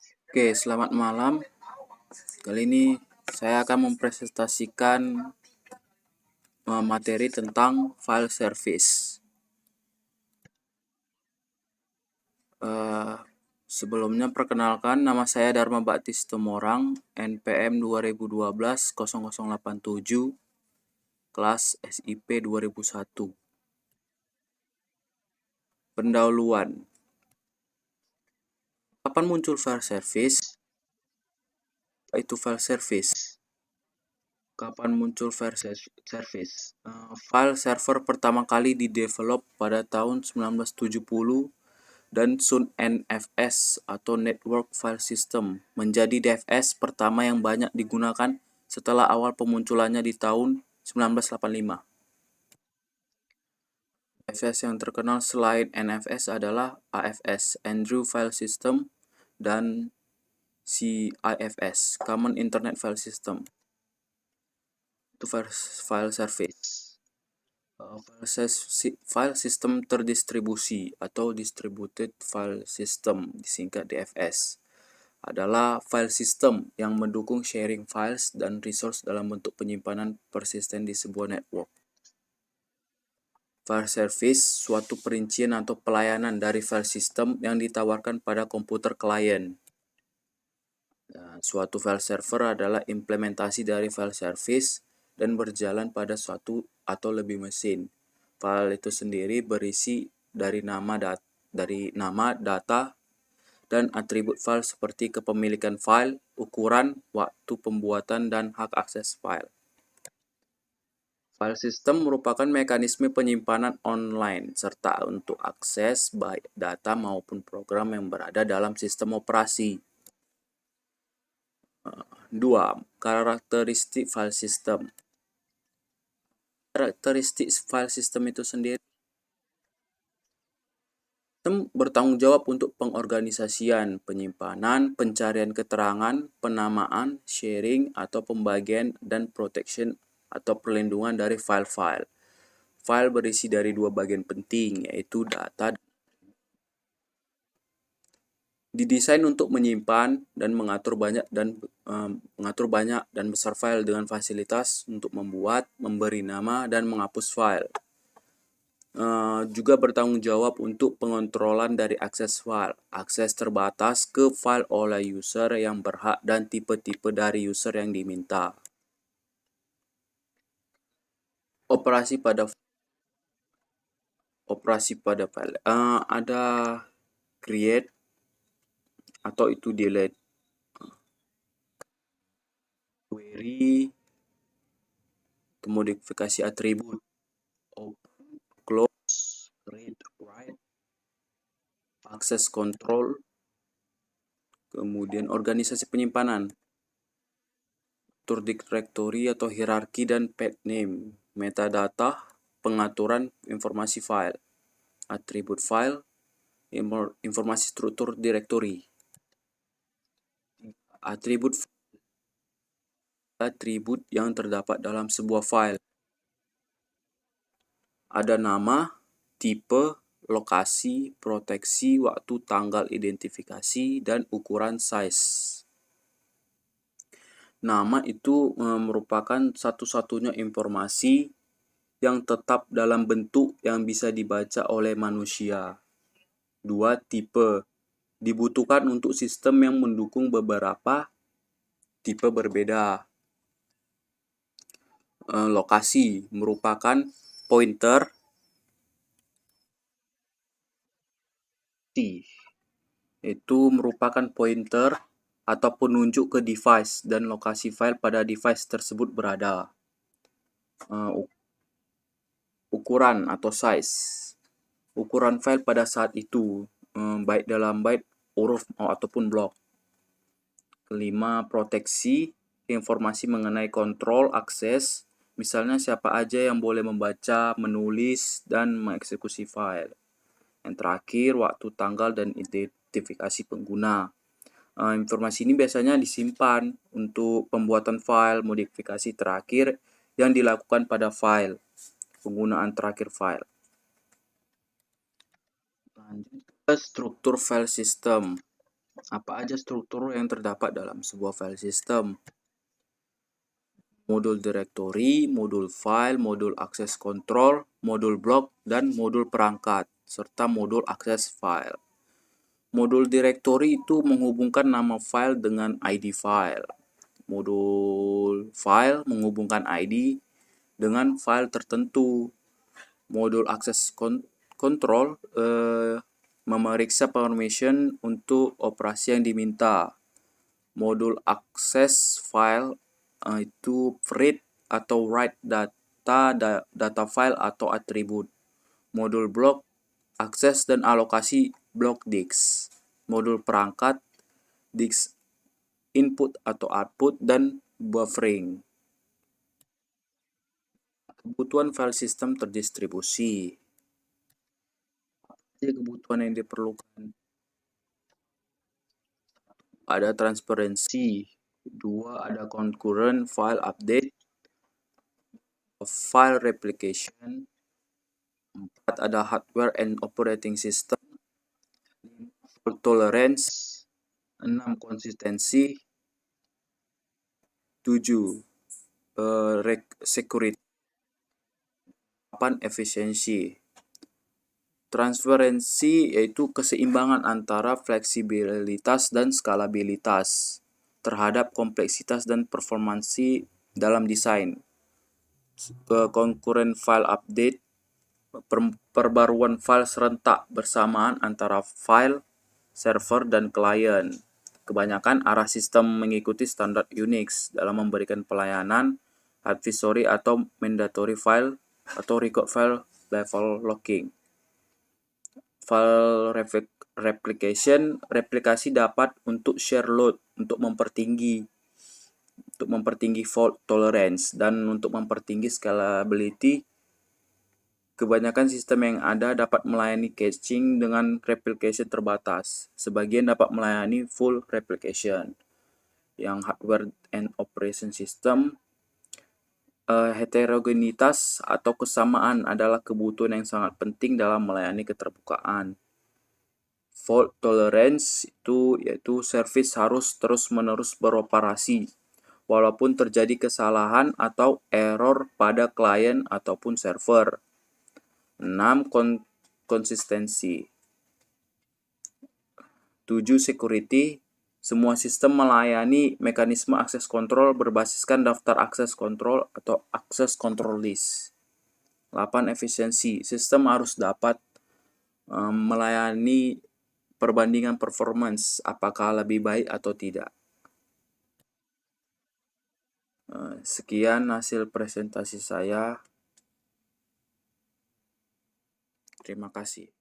Oke, selamat malam. Kali ini saya akan mempresentasikan materi tentang file service. Eh, Sebelumnya perkenalkan, nama saya Dharma Baktis Tumorang, NPM 2012-0087, kelas SIP 2001. Pendahuluan. Kapan muncul file service? Itu file service. Kapan muncul file service? File server pertama kali didevelop pada tahun 1970 dan Sun NFS atau Network File System menjadi DFS pertama yang banyak digunakan setelah awal pemunculannya di tahun 1985. DFS yang terkenal selain NFS adalah AFS, Andrew File System, dan CIFS, Common Internet File System. Itu file service. File system terdistribusi atau Distributed File System, disingkat DFS, adalah file system yang mendukung sharing files dan resource dalam bentuk penyimpanan persisten di sebuah network. File service suatu perincian atau pelayanan dari file system yang ditawarkan pada komputer klien. Suatu file server adalah implementasi dari file service dan berjalan pada suatu atau lebih mesin. File itu sendiri berisi dari nama, data, dan atribut file seperti kepemilikan file, ukuran, waktu pembuatan, dan hak akses file. File system merupakan mekanisme penyimpanan online serta untuk akses baik data maupun program yang berada dalam sistem operasi. 2. Karakteristik file system. Karakteristik file system itu sendiri bertanggung jawab untuk pengorganisasian, penyimpanan, pencarian keterangan, penamaan, sharing, atau pembagian dan protection atau perlindungan dari file-file. File berisi dari dua bagian penting, yaitu data. Didesain untuk menyimpan dan mengatur banyak dan besar file dengan fasilitas untuk membuat, memberi nama, dan menghapus file. Juga bertanggung jawab untuk pengontrolan dari akses file, akses terbatas ke file oleh user yang berhak dan tipe-tipe dari user yang diminta. Operasi pada file. Ada create atau itu delete, query, modifikasi atribut, open, close, read, write, access control, kemudian organisasi penyimpanan, atur directory atau hierarki dan path name, metadata, pengaturan informasi file, atribut file, informasi struktur directory. Atribut yang terdapat dalam sebuah file. Ada nama, tipe, lokasi, proteksi, waktu, tanggal identifikasi, dan ukuran size. Nama itu merupakan satu-satunya informasi yang tetap dalam bentuk yang bisa dibaca oleh manusia. 2. Tipe dibutuhkan untuk sistem yang mendukung beberapa tipe berbeda. Lokasi merupakan pointer itu merupakan pointer atau penunjuk ke device dan lokasi file pada device tersebut berada. Ukuran atau size, ukuran file pada saat itu, baik dalam byte, huruf ataupun blok. Kelima, proteksi, informasi mengenai kontrol akses, misalnya siapa aja yang boleh membaca, menulis, dan mengeksekusi file. Yang terakhir, waktu, tanggal, dan identifikasi pengguna. Informasi ini biasanya disimpan untuk pembuatan file, modifikasi terakhir yang dilakukan pada file, penggunaan terakhir file. Lanjut ke struktur file system. Apa aja struktur yang terdapat dalam sebuah file system? Modul directory, modul file, modul access control, modul block, dan modul perangkat, serta modul akses file. Modul directory itu menghubungkan nama file dengan ID file. Modul file menghubungkan ID dengan file tertentu. Modul access control memeriksa permission untuk operasi yang diminta. Modul akses file itu read atau write data file atau atribut. Modul block akses dan alokasi blok disk. Modul perangkat disk input atau output dan buffering. Kebutuhan file system terdistribusi. Apa kebutuhan yang diperlukan? Ada transparansi. 2. Ada concurrent file update. File replication. 4. Ada hardware and operating system. 5. Fault tolerance. 6. Konsistensi. 7. Security. 8. Efisiensi. Transparansi yaitu keseimbangan antara fleksibilitas dan skalabilitas terhadap kompleksitas dan performansi dalam desain. Concurrent file update, perbaruan file serentak bersamaan antara file, server, dan klien. Kebanyakan arah sistem mengikuti standar Unix dalam memberikan pelayanan advisory atau mandatory file atau record file level locking. File replication, replikasi dapat untuk share load, untuk mempertinggi fault tolerance, dan untuk mempertinggi scalability. Kebanyakan sistem yang ada dapat melayani caching dengan replication terbatas. Sebagian dapat melayani full replication. Yang hardware and operation system, heterogenitas atau kesamaan adalah kebutuhan yang sangat penting dalam melayani keterbukaan. Fault tolerance itu yaitu service harus terus-menerus beroperasi walaupun terjadi kesalahan atau error pada klien ataupun server. 6. Konsistensi. 7. Security. Semua sistem melayani mekanisme akses kontrol berbasiskan daftar akses kontrol atau akses control list. 8. Efisiensi. Sistem harus dapat melayani perbandingan performance, apakah lebih baik atau tidak. Sekian hasil presentasi saya. Terima kasih.